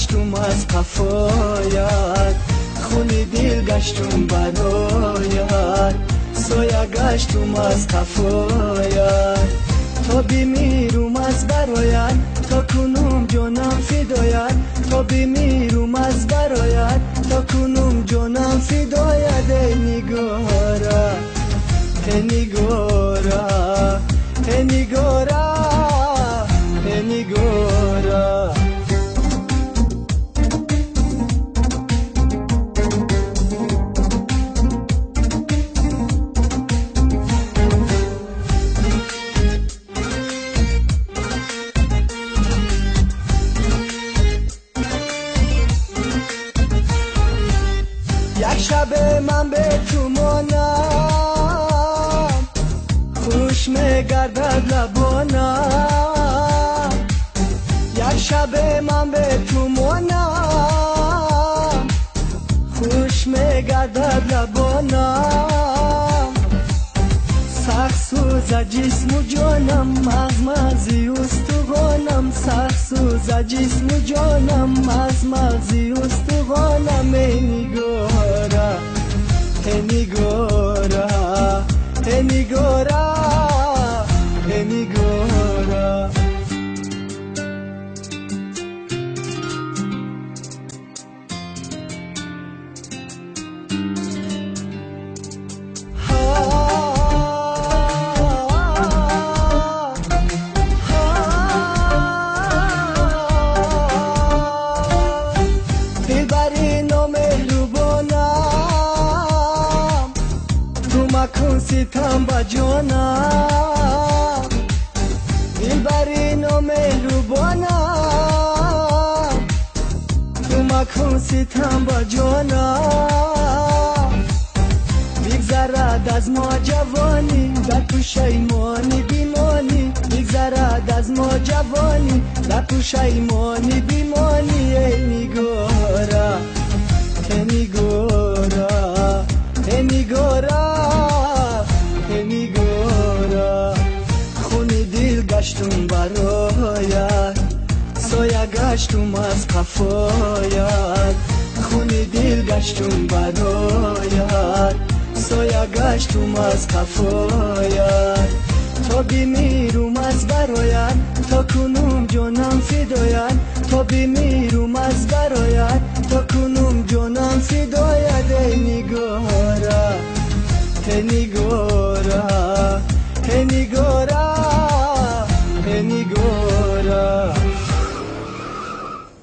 گشتم از قفایت، خونی دل گشتم برایت، سایه گشتم از قفایت. تا بمیرم از برایت، تا کنم جانم فدایت، تا بمیرم از برایت، تا کنم جانم فدایت. ای نگارا ای نگارا ای نگارا ای نگارا. یک شب من به تو مانم، خوش میگردد لبانم. یک شب من به تو مانم، خوش میگردد لبانم. سخت سوز جسم و جانم، مغزی استخوانم. سخت سوز جسم و جانم، مغزی استخوانم. ای نگارا ای نگارا ای نگارا ای نگارا. کن ستم با جانم، دلبری نامهربانم. تو مکن ستم با جانم، بگذرد از ما جوانی، در تو شیمانی بیمانی. بگذرد از ما جوانی، در تو شیمانی بیمانی. ای نگارا ای نگارا ای نگارا ای نگارا. خونی دل گشتم برایت، سایه گشتم از قفایت. خونی دل گشتم برایت، سایه گشتم از قفایت. تا بمیرم از برایت، تا کنم جانم فدایت. تا بمیرم از برایت، تا کنم